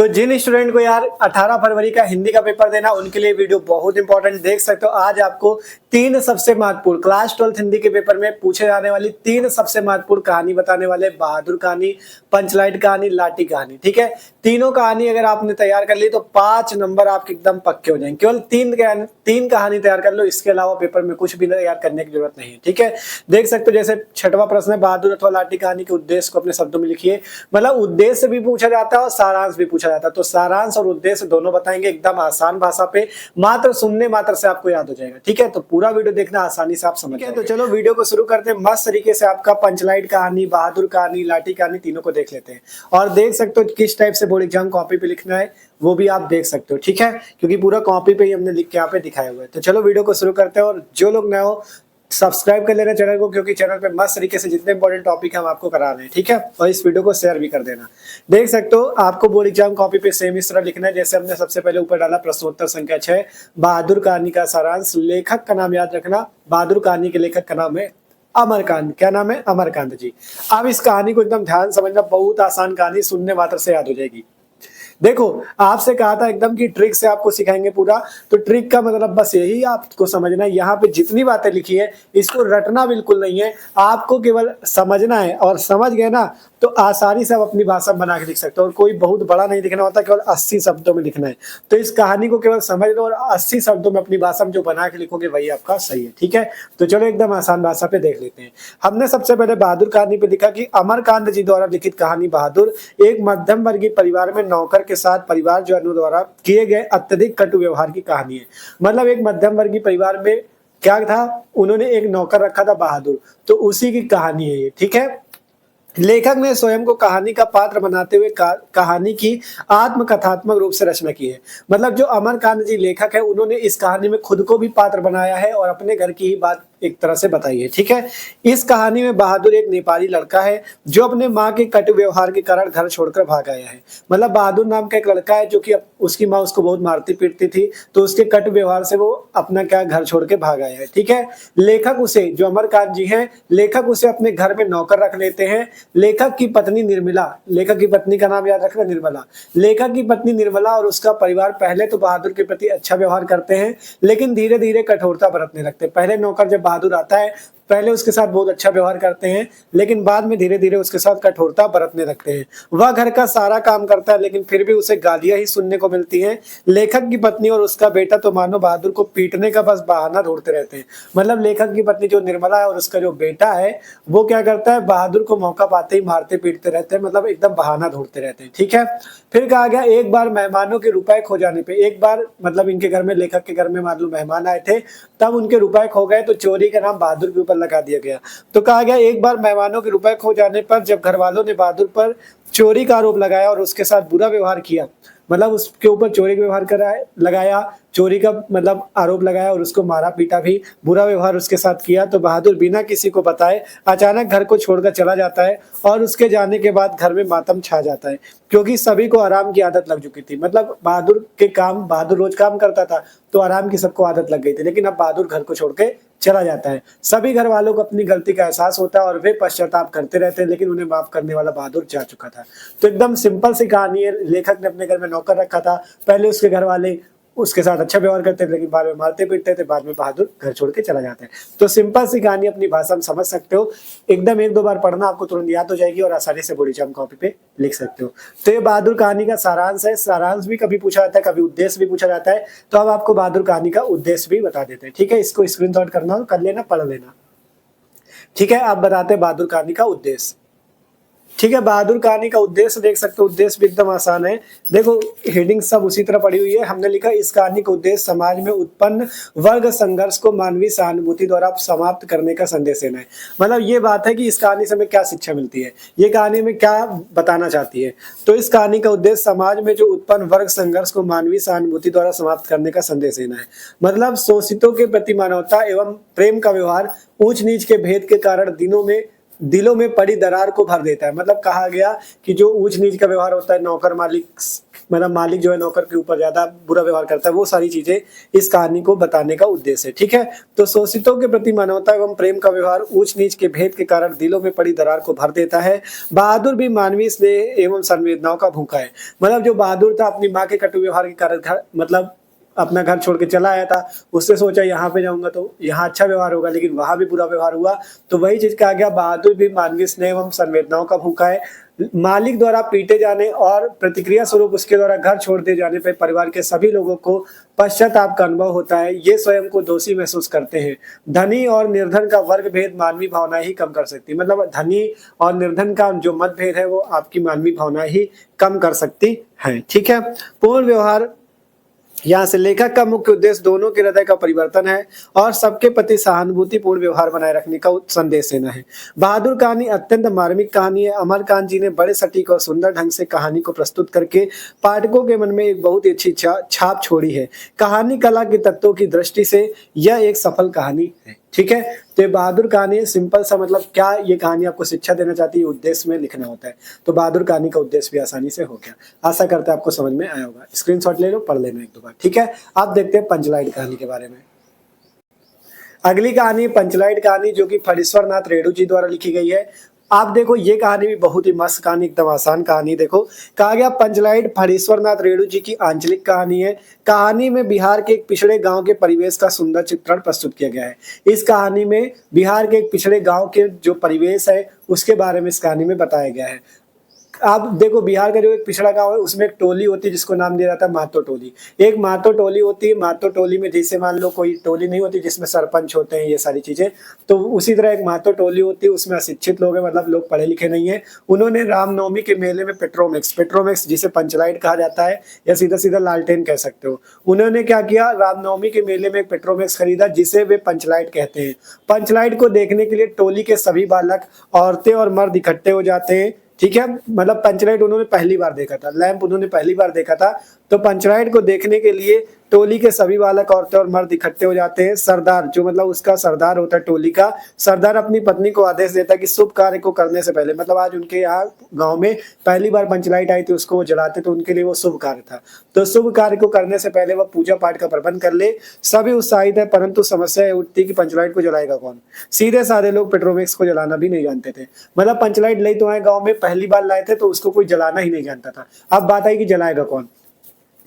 तो जिन स्टूडेंट को यार 18 फरवरी का हिंदी का पेपर देना, उनके लिए वीडियो बहुत इंपॉर्टेंट। देख सकते हो आज आपको तीन सबसे महत्वपूर्ण क्लास 12 हिंदी के पेपर में पूछे जाने वाली तीन सबसे महत्वपूर्ण कहानी बताने वाले। बहादुर कहानी, पंचलाइट कहानी, लाठी कहानी। ठीक है, तीनों कहानी अगर आपने तैयार कर ली तो 5 नंबर आपके एकदम पक्के हो जाएंगे। केवल तीन कहानी तैयार कर लो, इसके अलावा पेपर में कुछ भी तैयार करने की जरूरत नहीं है। ठीक है, देख सकते हो जैसे छठवां प्रश्न है, बहादुर अथवा लाठी कहानी के उद्देश्य को अपने शब्दों में लिखिए। मतलब उद्देश्य भी पूछा जाता है और सारांश भी पूछा जाता है, तो सारांश और उद्देश्य दोनों बताएंगे एकदम आसान भाषा पे, मात्र सुनने मात्र से आपको याद हो जाएगा। ठीक है, तो पूरा वीडियो देखना, आसानी से आप समझ जाएंगे। तो चलो वीडियो को शुरू करते हैं। मस्त तरीके से आपका पंचलाइट कहानी, बहादुर कहानी, लाठी कहानी तीनों को देख लेते हैं और देख सकते हो किस टाइप से बोर्ड एग्जाम कॉपी पे लिखना है वो भी आप देख सकते हो। ठीक है, क्योंकि पूरा कॉपी पे ही हमने लिख के यहाँ पे दिखाया हुआ है। तो चलो वीडियो को शुरू करते हैं और जो लोग नए हो सब्सक्राइब कर लेना चैनल को, क्योंकि चैनल पे मस्त तरीके से जितने इंपॉर्टेंट टॉपिक हम आपको करा रहे हैं। ठीक है, और इस वीडियो को शेयर भी कर देना। देख सकते हो आपको बोर्ड एग्जाम कॉपी पे सेम इस तरह लिखना है जैसे हमने सबसे पहले ऊपर डाला प्रश्नोत्तर संख्या 6, बहादुर कहानी का सारांश। लेखक का नाम याद रखना, बहादुर कहानी के लेखक का नाम है अमरकांत। क्या नाम है? अमरकांत जी। अब इस कहानी को एकदम ध्यान समझना, बहुत आसान कहानी, सुनने मात्र से याद हो जाएगी। देखो आपसे कहा था एकदम कि ट्रिक से आपको सिखाएंगे पूरा, तो ट्रिक का मतलब बस यही आपको समझना है। यहाँ पे जितनी बातें लिखी है इसको रटना बिल्कुल नहीं है, आपको केवल समझना है और समझ गए ना तो आसानी से आप अपनी भाषा बना के लिख सकते हो। और कोई बहुत बड़ा नहीं लिखना होता, केवल 80 शब्दों में लिखना है। तो इस कहानी को केवल समझ लो और 80 शब्दों में अपनी भाषा में जो बना के लिखोगे वही आपका सही है। ठीक है, तो चलो एकदम आसान भाषा पे देख लेते हैं। हमने सबसे पहले बहादुर कहानी पे लिखा कि अमरकांत जी द्वारा लिखित कहानी बहादुर एक मध्यम वर्गीय परिवार में नौकर के साथ परिवारजनों द्वारा किए गए अत्यधिक कटु व्यवहार की कहानी है। मतलब एक मध्यम वर्गीय परिवार में क्या था, उन्होंने एक नौकर रखा था बहादुर, तो उसी की कहानी है ये। ठीक है, लेखक ने स्वयं को कहानी का पात्र बनाते हुए कहानी की आत्मकथात्मक रूप से रचना की है। मतलब जो अमरकांत जी लेखक है उन्होंने इस कहानी में खुद को भी पात्र बनाया है और अपने घर की ही बात एक तरह से बताई है। ठीक है, इस कहानी में बहादुर एक नेपाली लड़का है जो अपने माँ के कटु व्यवहार के कारण घर छोड़कर भाग आया है। मतलब बहादुर नाम का एक लड़का है जो कि उसकी माँ उसको बहुत मारती पीटती थी, तो उसके कटु व्यवहार से वो अपना क्या घर छोड़ के भाग आया है। ठीक है, लेखक उसे, जो अमरकांत जी हैं, लेखक उसे अपने घर में नौकर रख लेते हैं। लेखक की पत्नी निर्मला, लेखक की पत्नी का नाम याद रखना निर्मला। लेखक की पत्नी निर्मला और उसका परिवार पहले तो बहादुर के प्रति अच्छा व्यवहार करते हैं, लेकिन धीरे धीरे कठोरता बरतने लगते हैं। पहले नौकर जब बहादुर आता है पहले उसके साथ बहुत अच्छा व्यवहार करते हैं, लेकिन बाद में धीरे धीरे उसके साथ कठोरता बरतने लगते हैं। वह घर का सारा काम करता है लेकिन फिर भी उसे गालियां ही सुनने को मिलती हैं। लेखक की पत्नी और उसका बेटा तो मानो बहादुर को पीटने का बस बहाना ढूंढते रहते हैं। मतलब लेखक की पत्नी जो निर्मला है और उसका जो बेटा है वो क्या करता है, बहादुर को मौका पाते ही मारते पीटते रहते हैं, मतलब एकदम बहाना ढूंढते रहते हैं। ठीक है, फिर कहा गया एक बार मेहमानों के रुपए खो जाने पे, एक बार मतलब इनके घर में, लेखक के घर में मान लो मेहमान आए थे, तब उनके रुपए खो गए तो चोरी का नाम बहादुर के ऊपर लगा दिया गया। तो कहा गया एक बार मेहमानों के रुपए खो जाने पर जब घर वालों ने बहादुर पर चोरी का आरोप लगाया और उसके साथ बुरा व्यवहार किया, मतलब उसके ऊपर चोरी का व्यवहार लगाया, चोरी का मतलब आरोप लगाया और उसको मारा पीटा भी, बुरा व्यवहार उसके साथ किया, तो बहादुर बिना किसी को बताए अचानक घर को छोड़कर चला जाता है और उसके जाने के बाद घर में मातम छा जाता है, क्योंकि सभी को आराम की आदत लग चुकी थी। मतलब बहादुर रोज काम करता था तो आराम की सबको आदत लग गई थी, लेकिन अब बहादुर घर को छोड़ के चला जाता है। सभी घर वालों को अपनी गलती का एहसास होता है और वे पश्चाताप करते रहते हैं, लेकिन उन्हें माफ करने वाला बहादुर जा चुका था। तो एकदम सिंपल सी कहानी है। लेखक ने अपने घर में नौकर रखा था, पहले उसके घर वाले उसके साथ अच्छा व्यवहार करते थे लेकिन बाद में मारते पीटते थे, बाद में बहादुर घर छोड़ के चला जाता है। तो सिंपल सी कहानी अपनी भाषा में समझ सकते हो, एकदम 1-2 बार पढ़ना आपको तुरंत याद हो जाएगी और आसानी से बोर्ड एग्जाम कॉपी पे लिख सकते हो। तो ये बहादुर कहानी का सारांश है। सारांश भी कभी पूछा जाता है, कभी उद्देश्य भी पूछा जाता है, तो अब आपको बहादुर कहानी का उद्देश्य भी बता देते हैं। ठीक है, इसको स्क्रीनशॉट करना हो कर लेना, पढ़ लेना। ठीक है, अब बताते हैं बहादुर कहानी का उद्देश्य। ठीक है, बहादुर कहानी का उद्देश्य देख सकते हो, उद्देश्य भी एकदम आसान है। देखो हेडिंग सब उसी तरह पड़ी हुई है। हमने लिखा इस कहानी का उद्देश्य समाज में उत्पन्न वर्ग संघर्ष को मानवीय सहानुभूति द्वारा समाप्त करने का संदेश देना है। मतलब ये बात है कि इस कहानी से हमें क्या शिक्षा मिलती है, ये कहानी में क्या बताना चाहती है। तो इस कहानी का उद्देश्य समाज में जो उत्पन्न वर्ग संघर्ष को मानवीय सहानुभूति द्वारा समाप्त करने का संदेश देना है। मतलब शोषितों के प्रति मानवता एवं प्रेम का व्यवहार ऊंच नीच के भेद के कारण दिलों में पड़ी दरार को भर देता है। मतलब कहा गया कि जो ऊंच नीच का व्यवहार होता है, नौकर मालिक मतलब मालिक जो है नौकर के ऊपर ज्यादा बुरा व्यवहार करता है, वो सारी चीजें इस कहानी को बताने का उद्देश्य है। ठीक है, तो शोषितों के प्रति मानवता एवं प्रेम का व्यवहार ऊंच नीच के भेद के कारण दिलों में पड़ी दरार को भर देता है। बहादुर भी मानवीय स्नेह एवं संवेदनाओं का भूखा है। मतलब जो बहादुर था अपनी माँ के कटु व्यवहार के कारण मतलब अपना घर छोड़ के चला आया था, उसने सोचा यहाँ पे जाऊंगा तो यहाँ अच्छा व्यवहार होगा, लेकिन वहां भी बुरा व्यवहार हुआ। तो वही चीज कहा गया, बहादुर भी मानवीय स्नेह एवं संवेदनाओं का भूखा है। मालिक द्वारा पीटे जाने और प्रतिक्रिया स्वरूप उसके द्वारा घर छोड़ दिए जाने पर परिवार के सभी लोगों को पश्चाताप का अनुभव होता है। ये स्वयं को दोषी महसूस करते हैं। धनी और निर्धन का वर्ग भेद मानवीय भावना ही कम कर सकती है। मतलब धनी और निर्धन का जो मतभेद है वो आपकी मानवीय भावना ही कम कर सकती है। ठीक है, पूर्ण व्यवहार यहाँ से लेखक का मुख्य उद्देश्य दोनों के हृदय का परिवर्तन है और सबके प्रति सहानुभूतिपूर्ण व्यवहार बनाए रखने का संदेश देना है। बहादुर कहानी अत्यंत मार्मिक कहानी है। अमरकांत जी ने बड़े सटीक और सुंदर ढंग से कहानी को प्रस्तुत करके पाठकों के मन में एक बहुत ही अच्छी छाप छोड़ी है। कहानी कला के तत्वों की दृष्टि से यह एक सफल कहानी है। ठीक है, तो ये बहादुर कहानी सिंपल सा, मतलब क्या ये कहानी आपको शिक्षा देना चाहती है, उद्देश्य में लिखना होता है। तो बहादुर कहानी का उद्देश्य भी आसानी से हो गया। आशा करते हैं आपको समझ में आया होगा। स्क्रीनशॉट ले लो, पढ़ लेना एक दो बार। ठीक है, आप देखते हैं पंचलाइट कहानी के बारे में। अगली कहानी पंचलाइट कहानी, जो कि फणीश्वर नाथ रेणु जी द्वारा लिखी गई है। आप देखो ये कहानी भी बहुत ही मस्त कहानी, एकदम आसान कहानी। देखो कहा गया पंचलाइट फणीश्वर नाथ रेणु जी की आंचलिक कहानी है। कहानी में बिहार के एक पिछड़े गांव के परिवेश का सुंदर चित्रण प्रस्तुत किया गया है। इस कहानी में बिहार के एक पिछड़े गांव के जो परिवेश है उसके बारे में इस कहानी में बताया गया है। आप देखो बिहार का जो एक पिछड़ा गांव है उसमें एक टोली होती है जिसको नाम दिया जाता है महतो टोली। एक महतो टोली होती है। महतो टोली में जैसे मान लो कोई टोली नहीं होती जिसमें सरपंच होते हैं ये सारी चीजें, तो उसी तरह एक महतो टोली होती है। उसमें अशिक्षित लोग हैं, मतलब लोग पढ़े लिखे नहीं है। उन्होंने रामनवमी के मेले में पेट्रोमैक्स जिसे पंचलाइट कहा जाता है या सीधा सीधा लालटेन कह सकते हो, उन्होंने क्या किया, रामनवमी के मेले में एक पेट्रोमैक्स खरीदा जिसे वे पंचलाइट कहते हैं। पंचलाइट को देखने के लिए टोली के सभी बालक, औरतें और मर्द इकट्ठे हो जाते हैं। ठीक है, मतलब पंचलाइट उन्होंने पहली बार देखा था, लैंप उन्होंने पहली बार देखा था। तो पंचलाइट को देखने के लिए टोली के सभी बालक, औरतें और मर्द इकट्ठे हो जाते हैं। सरदार, जो मतलब उसका सरदार होता है टोली का, सरदार अपनी पत्नी को आदेश देता है कि शुभ कार्य को करने से पहले, मतलब आज उनके यहाँ गांव में पहली बार पंचलाइट आई थी, उसको वो जलाते, तो उनके लिए वो शुभ कार्य था। तो शुभ कार्य को करने से पहले वह पूजा पाठ का प्रबंध कर ले। सभी उत्साहित है, परंतु समस्या उठती कि पंचलाइट को जलाएगा कौन। सीधे साधे लोग पेट्रोमैक्स को जलाना भी नहीं जानते थे। मतलब पंचलाइट ले तो आए गाँव में, पहली बार लाए थे तो उसको कोई जलाना ही नहीं जानता था। अब बात आई कि जलाएगा कौन।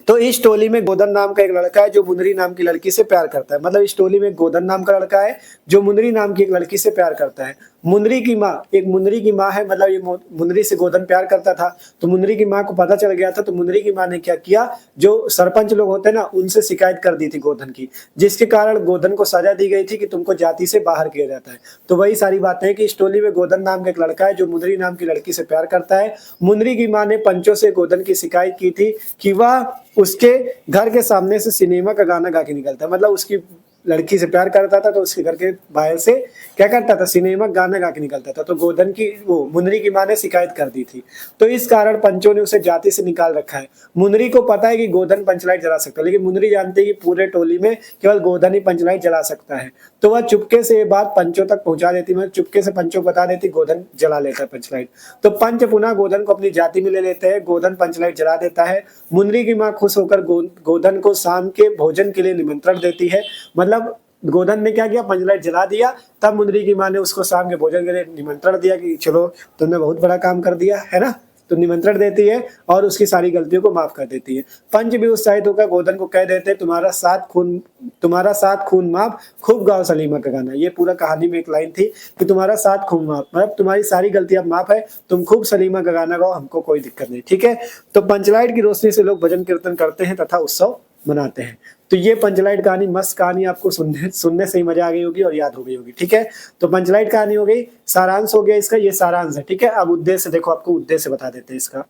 तो इस टोली में गोदन नाम का एक लड़का है जो मुंदरी नाम की लड़की से प्यार करता है। मतलब इस टोली में गोदन नाम का लड़का है जो मुंदरी नाम की एक लड़की से प्यार करता है। मुंदरी की माँ, एक मुंदरी की माँ है, मतलब ये मुंदरी से गोदन प्यार करता था। तो मुंदरी की माँ को पता चल गया था, तो मुंदरी की माँ ने क्या किया, जो सरपंच लोग होते हैं ना उनसे शिकायत कर दी थी गोदन की, जिसके कारण गोदन को सजा दी गई थी कि तुमको जाति से बाहर किया जाता है। तो वही सारी बातें हैं कि इस टोली में गोदन नाम का एक लड़का है जो मुंदरी नाम की लड़की से प्यार करता है। मुंदरी की माँ ने पंचों से गोदन की शिकायत की थी कि वह उसके घर के सामने से सिनेमा का गाना गा के निकलता है। मतलब उसकी लड़की से प्यार करता था तो उसके घर के बाहर से क्या करता था, सिनेमा गाना गा के निकलता था। तो गोदन की वो मुंदरी की माँ ने शिकायत कर दी थी, तो इस कारण पंचों ने उसे जाति से निकाल रखा है। मुंदरी को पता है कि गोदन पंचलाइट जला सकता है, लेकिन मुंदरी जानते है कि पूरे टोली में केवल गोदन ही पंचलाइट जला सकता है। तो वह चुपके से ये बात पंचों तक पहुंचा देती, मतलब चुपके से पंचों को बता देती गोदन जला लेता है पंचलाइट। तो पंच पुनः गोदन को अपनी जाति में ले लेते हैं। गोदन पंचलाइट जला देता है। मुंदरी की माँ खुश होकर गोदन को शाम के भोजन के लिए निमंत्रण देती है। मतलब गोदन ने क्या किया, पंचलाइट जला दिया, तब मुंदरी की माँ ने उसको शाम के भोजन के लिए निमंत्रण दिया कि चलो तुमने बहुत बड़ा काम कर दिया है ना, तो निमंत्रण देती है और उसकी सारी गलतियों को माफ कर देती है। पंच भी उत्साहित होकर गोदन को कह देते हैं तुम्हारा सात खून माफ, खूब गाओ सलीमा का गाना। ये पूरा कहानी में एक लाइन थी कि तुम्हारा 7 खून माफ, मतलब तुम्हारी सारी गलतियां माफ है, तुम खूब सलीमा का गाना गाओ, हमको कोई दिक्कत नहीं। ठीक है, तो पंचलाइट की रोशनी से लोग भजन कीर्तन करते हैं तथा उत्सव मनाते हैं। तो ये पंचलाइट कहानी, मस्त कहानी, आपको सुनने से ही मजा आ गई होगी और याद हो गई होगी। ठीक है, तो पंचलाइट कहानी हो गई, सारांश हो गया इसका, ये सारांश है। ठीक है, अब उद्देश्य देखो, आपको उद्देश्य बता देते हैं इसका।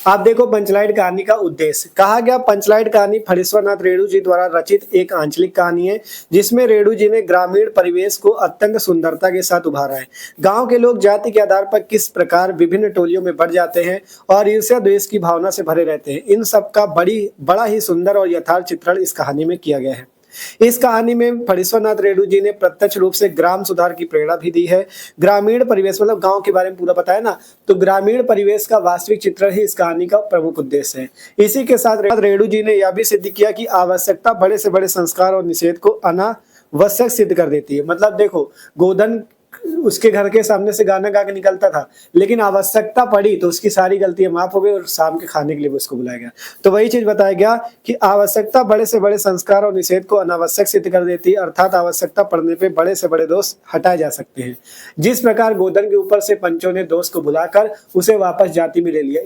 आप देखो पंचलाइट कहानी का उद्देश्य, कहा गया पंचलाइट कहानी फणीश्वर नाथ रेणु जी द्वारा रचित एक आंचलिक कहानी है जिसमें रेणु जी ने ग्रामीण परिवेश को अत्यंत सुंदरता के साथ उभारा है। गांव के लोग जाति के आधार पर किस प्रकार विभिन्न टोलियों में बढ़ जाते हैं और ईर्ष्या द्वेष की भावना से भरे रहते हैं, इन सब का बड़ा ही सुंदर और यथार्थ चित्रण इस कहानी में किया गया है। इस कहानी में फणीश्वरनाथ रेणु जी ने प्रत्यक्ष रूप से ग्राम सुधार की प्रेरणा भी दी है। ग्रामीण परिवेश मतलब गांव के बारे में पूरा बताया ना, तो ग्रामीण परिवेश का वास्तविक चित्रण ही इस कहानी का प्रमुख उद्देश्य है। इसी के साथ रेणु जी ने यह भी सिद्ध किया कि आवश्यकता बड़े से बड़े संस्कार और निषेध को अनावश्यक सिद्ध कर देती है। मतलब देखो, गोधन उसके घर के सामने से गाना गा के निकलता था, लेकिन आवश्यकता पड़ी तो उसकी सारी गलतियां माफ हो गई और शाम के खाने के लिए उसको बुलाया गया। तो वही चीज बताया गया कि आवश्यकता बड़े से बड़े संस्कार और निषेध को अनावश्यक सिद्ध कर देती है, अर्थात आवश्यकता पड़ने पे बड़े से बड़े दोष हटाए जा सकते हैं। जिस प्रकार गोधन के ऊपर से पंचों ने दोष को भुलाकर उसे वापस जाति में ले लिया,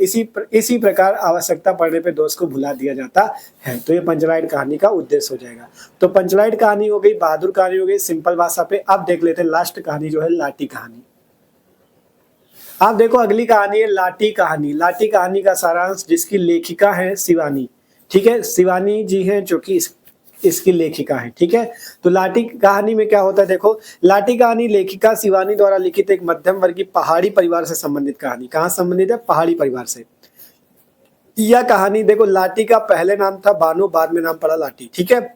इसी प्रकार आवश्यकता पड़ने पे दोष को भुला दिया जाता है। तो ये पंचलाइट कहानी का उद्देश्य हो जाएगा। तो पंचलाइट कहानी हो गई, बहादुर कहानी हो गई सिंपल भाषा पे। अब देख लेते हैं लास्ट कहानी जो है लाठी कहानी। आप देखो अगली कहानी है लाठी कहानी। लाठी कहानी का सारांश, जिसकी लेखिका है शिवानी, ठीक है, शिवानी जी हैं जो कि इसकी लेखिका है, ठीक है। तो लाठी कहानी में क्या होता है, देखो लाठी कहानी लेखिका शिवानी द्वारा लिखित एक मध्यम वर्गीय पहाड़ी परिवार से संबंधित कहानी। कहाँ संबंधित है? पहाड़ी परिवार से। यह कहानी देखो, लाठी का पहले नाम था बानो, बाद में नाम पड़ा लाठी, ठीक है।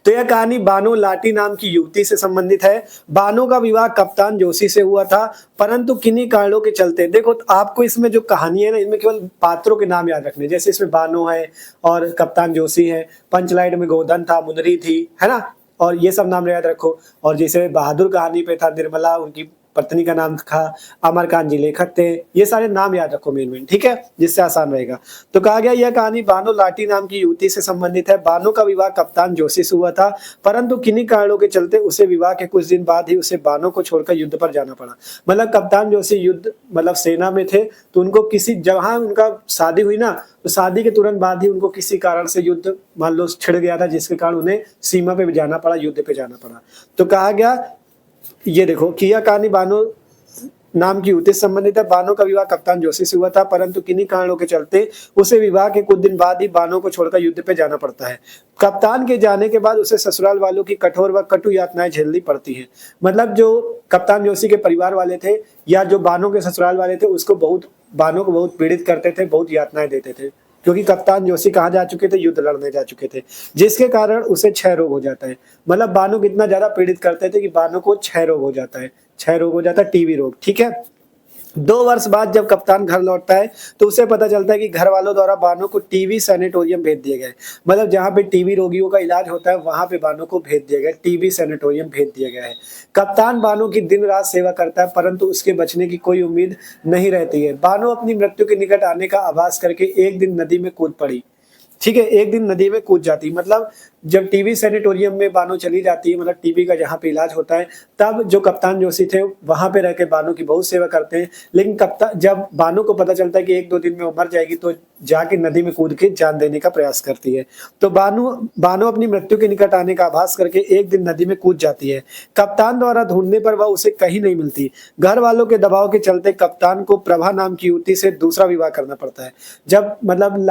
तो यह कहानी बानो लाठी नाम की युवती से संबंधित है। बानो का विवाह कप्तान जोशी से हुआ था, परंतु किन्हीं कारणों के चलते, देखो आपको इसमें जो कहानी है ना, इसमें केवल पात्रों के नाम याद रखने, जैसे इसमें बानो है और कप्तान जोशी है, पंचलाइट में गोधन था, मुनरी थी, है ना, और ये सब नाम याद रखो। और जैसे बहादुर कहानी पे था निर्मला, उनकी पत्नी का नाम था, अमरकांत जी लेखक थे, ये सारे नाम याद रखो मेन, ठीक है, जिससे आसान रहेगा। तो कहा गया यह कहानी बानो लाठी नाम की युवती से संबंधित है। बानो का विवाह कप्तान जोशी से हुआ था, परंतु किन्हीं कारणों के चलते उसे विवाह के कुछ दिन बाद ही उसे बानो को छोड़कर युद्ध पर जाना पड़ा। मतलब कप्तान जोशी युद्ध मतलब सेना में थे, तो उनको किसी जहाँ उनका शादी हुई ना, तो शादी के तुरंत बाद ही उनको किसी कारण से युद्ध मान लो छिड़ गया था, जिसके कारण उन्हें सीमा पे जाना पड़ा, युद्ध पे जाना पड़ा। तो कहा गया ये देखो कि यह कहानी बानो नाम की युवती से संबंधित है। बानो का विवाह कप्तान जोशी से हुआ था, परंतु किन्हीं कारणों के चलते उसे विवाह के कुछ दिन बाद ही बानो को छोड़कर युद्ध पे जाना पड़ता है। कप्तान के जाने के बाद उसे ससुराल वालों की कठोर व कटु यातनाएं झेलनी पड़ती हैं। मतलब जो कप्तान जोशी के परिवार वाले थे या जो बानो के ससुराल वाले थे, उसको बानो को बहुत पीड़ित करते थे, बहुत यातनाएं देते थे, क्योंकि कप्तान जोशी कहाँ जा चुके थे? युद्ध लड़ने जा चुके थे, जिसके कारण उसे क्षय रोग हो जाता है। मतलब बानो को इतना ज्यादा पीड़ित करते थे कि बानो को क्षय रोग हो जाता है, क्षय रोग हो जाता है, टीबी रोग, ठीक है। 2 वर्ष बाद जब कप्तान घर लौटता है तो उसे पता चलता है कि घर वालों द्वारा बानो को टीबी सैनिटोरियम भेज दिया गया है। मतलब जहाँ पे टीबी रोगियों का इलाज होता है वहां पे बानो को भेज दिया गया है, टीबी सैनिटोरियम भेज दिया गया है। कप्तान बानो की दिन रात सेवा करता है, परंतु उसके बचने की कोई उम्मीद नहीं रहती है। बानो अपनी मृत्यु के निकट आने का आभास करके एक दिन नदी में कूद पड़ी, ठीक है, एक दिन नदी में कूद जाती। मतलब जब टीबी सैनिटोरियम में बानो चली जाती है, मतलब टीबी का जहाँ पे इलाज होता है, तब जो कप्तान जोशी थे वहां पे रह के बानो की बहुत सेवा करते हैं। लेकिन कप्तान जब बानो को पता चलता है कि 1-2 दिन में वो मर जाएगी, तो जाके नदी में कूद के जान देने का प्रयास करती है। तो बानो अपनी मृत्यु के निकट आने का आभास करके एक दिन नदी में कूद जाती है। कप्तान द्वारा ढूंढने पर वह उसे कहीं नहीं मिलती। घर वालों के दबाव के चलते कप्तान को प्रभा नाम की युवती से दूसरा विवाह करना पड़ता है। जब मतलब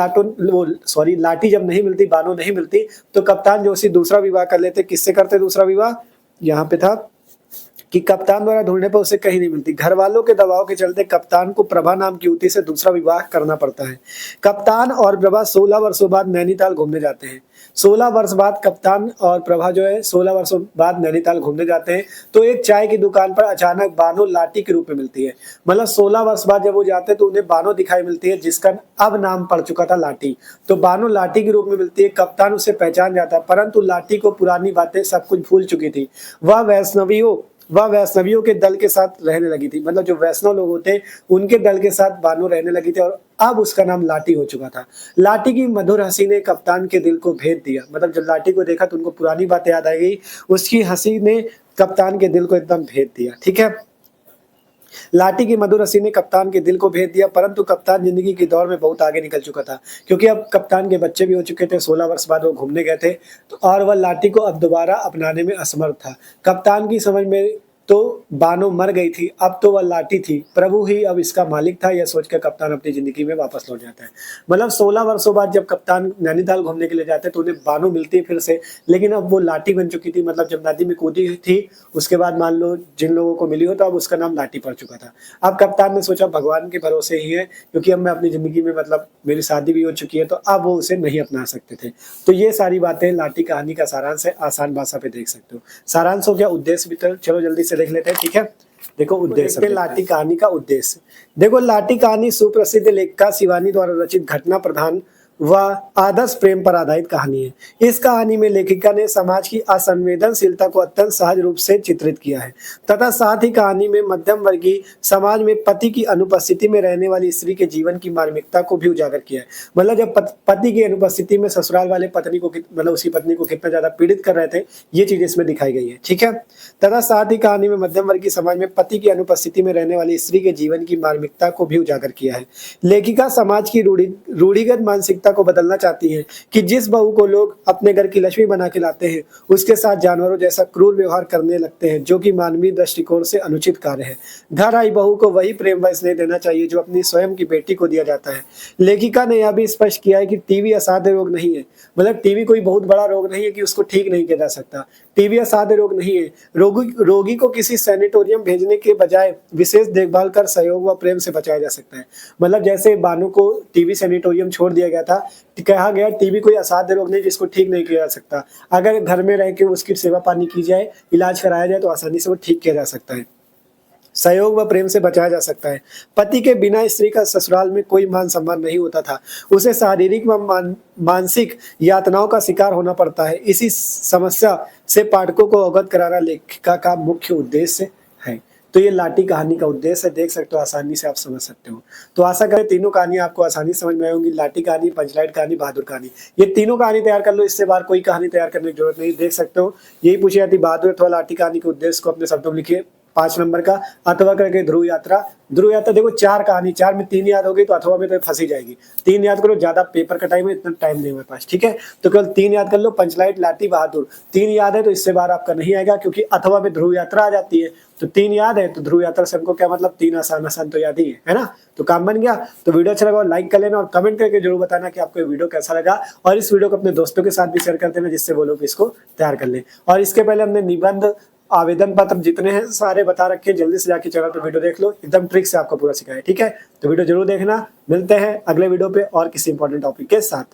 लाठी जब नहीं मिलती, बानो नहीं मिलती, तो कप्तान जोशी दूसरा विवाह कर लेते। किससे करते दूसरा विवाह? यहाँ पे था कि कप्तान द्वारा ढूंढने पर उसे कहीं नहीं मिलती। घर वालों के दबाव के चलते कप्तान को प्रभा नाम की युवती से दूसरा विवाह करना पड़ता है। कप्तान और प्रभा 16 वर्षों बाद नैनीताल घूमने जाते हैं। 16 वर्ष बाद कप्तान और प्रभा जो है 16 वर्षों बाद नैनीताल घूमने जाते हैं। तो एक चाय की दुकान पर अचानक बानो लाठी के रूप में मिलती है। मतलब 16 वर्ष बाद जब वो जाते हैं तो उन्हें बानो दिखाई मिलती है, जिसका अब नाम पड़ चुका था लाठी। तो बानो लाठी के रूप में मिलती है। कप्तान उसे पहचान जाता है, परंतु लाठी को पुरानी बातें सब कुछ भूल चुकी थी। वह वैष्णवियों के दल के साथ रहने लगी थी। मतलब जो वैष्णव लोग होते उनके दल के साथ बानो रहने लगी थी, और अब उसका नाम लाठी हो चुका था। लाठी की मधुर हंसी ने कप्तान के दिल को भेद दिया। मतलब जब लाठी को देखा तो उनको पुरानी बातें याद आ गई। उसकी हंसी ने कप्तान के दिल को एकदम भेद दिया, ठीक है। लाठी की मधुर हंसी ने कप्तान के दिल को भेद दिया, परंतु कप्तान जिंदगी की दौड़ में बहुत आगे निकल चुका था, क्योंकि अब कप्तान के बच्चे भी हो चुके थे। 16 वर्ष बाद वो घूमने गए थे, तो और वह लाठी को अब दोबारा अपनाने में असमर्थ था। कप्तान की समझ में तो बानो मर गई थी, अब तो वह लाठी थी, प्रभु ही अब इसका मालिक था, यह सोचकर कप्तान अपनी जिंदगी में वापस लौट जाता है। मतलब 16 वर्षों बाद जब कप्तान नैनीताल घूमने के लिए जाते हैं तो उन्हें बानो मिलती है फिर से, लेकिन अब वो लाठी बन चुकी थी। मतलब जब नदी में कूदी थी उसके बाद मान लो जिन लोगों को मिली हो तो अब उसका नाम लाठी पड़ चुका था। अब कप्तान ने सोचा भगवान के भरोसे ही है, क्योंकि अब मैं अपनी जिंदगी में मतलब मेरी शादी भी हो चुकी है तो अब वो उसे नहीं अपना सकते थे। तो ये सारी बातें लाठी कहानी का सारांश है, आसान भाषा पे देख सकते हो। सारांश हो गया, उद्देश्य भी तो चलो जल्दी से देख लेते हैं, ठीक है। देखो उद्देश्य, लाठी कहानी का उद्देश्य। देखो लाठी कहानी सुप्रसिद्ध लेखिका शिवानी द्वारा रचित घटना प्रधान व आदर्श प्रेम पर आधारित कहानी है। इस कहानी में लेखिका ने समाज की असंवेदनशीलता को अत्यंत सहज रूप से चित्रित किया है तथा साथ ही कहानी में मध्यम वर्गीय समाज में पति की अनुपस्थिति में रहने वाली स्त्री के जीवन की मार्मिकता को भी उजागर किया है। मतलब जब पति की अनुपस्थिति में ससुराल वाले पत्नी को मतलब उसी पत्नी को कितना ज्यादा पीड़ित कर रहे थे, ये चीज इसमें दिखाई गई है, ठीक है। तथा साथ ही कहानी में मध्यम वर्गीय समाज में पति की अनुपस्थिति में रहने वाली स्त्री के जीवन की मार्मिकता को भी उजागर किया है। लेखिका समाज की रूढ़िगत मानसिकता को बदलना चाहती है कि जिस बहू को लोग अपने घर की लक्ष्मी बना के लाते हैं उसके साथ जानवरों जैसा क्रूर व्यवहार करने लगते हैं, जो कि मानवीय दृष्टिकोण से अनुचित कार्य है। घर आई बहू को वही प्रेम व स्नेह देना चाहिए जो अपनी स्वयं की बेटी को दिया जाता है। लेखिका ने यह भी स्पष्ट किया है कि टीबी असाध्य रोग नहीं है। मतलब टीबी कोई बहुत बड़ा रोग नहीं है कि उसको ठीक नहीं किया जा सकता। टीबी असाध्य रोग नहीं है। रोगी को किसी सैनिटोरियम भेजने के बजाय विशेष देखभाल कर सहयोग व प्रेम से बचाया जा सकता है। मतलब जैसे बानो को टीबी सैनिटोरियम छोड़ दिया गया था, कहा गया टीबी कोई असाध्य रोग नहीं जिसको ठीक नहीं किया जा सकता। अगर घर में रह के उसकी सेवा पानी की जाए, इलाज कराया जाए तो आसानी से वो ठीक किया जा सकता है, सहयोग व प्रेम से बचाया जा सकता है। पति के बिना स्त्री का ससुराल में कोई मान सम्मान नहीं होता था, उसे शारीरिक व मानसिक यातनाओं का शिकार होना पड़ता है। इसी समस्या से पाठकों को अवगत कराना लेखिका का मुख्य उद्देश्य है। तो ये लाठी कहानी का उद्देश्य है, देख सकते हो, आसानी से आप समझ सकते हो। तो आशा करें तीनों कहानी आपको आसानी समझ में आएंगी। लाठी कहानी, पंचलाइट कहानी, बहादुर कहानी, ये तीनों कहानी तैयार कर लो, इससे बाहर कोई कहानी तैयार करने की जरूरत नहीं। देख सकते हो यही पूछी जाती, बहादुर अथवा लाठी कहानी के उद्देश्य को अपने शब्दों में लिखिए। 5 नंबर का अथवा करके ध्रुव यात्रा। ध्रुव यात्रा देखो 4 कहानी, 4 में 3 याद होगी तो अथवा में तो फंसी जाएगी। 3 याद करो, ज्यादा पेपर का टाइम है, इतना टाइम नहीं है मेरे पास, ठीक है। तो केवल 3 याद कर लो, पंचलाइट, लाठी, बहादुर। 3 याद है तो इससे बाहर आपका नहीं आएगा, क्योंकि अथवा में ध्रुव यात्रा आ जाती है। तो 3 याद है तो ध्रुव यात्रा से हमको क्या मतलब, 3 आसान आसान तो याद ही है ना। तो काम बन गया। तो वीडियो अच्छा लगा लाइक कर लेना और कमेंट करके जरूर बताना कि आपको ये वीडियो कैसा लगा, और इस वीडियो को अपने दोस्तों के साथ भी शेयर कर देना जिससे वो लोग इसको तैयार कर ले। और इसके पहले हमने निबंध, आवेदन पत्र जितने हैं सारे बता रखे हैं, जल्दी से जाके चैनल पे वीडियो देख लो, एकदम ट्रिक से आपको पूरा सिखाया है, ठीक है। तो वीडियो जरूर देखना। मिलते हैं अगले वीडियो पे और किसी इंपॉर्टेंट टॉपिक के साथ।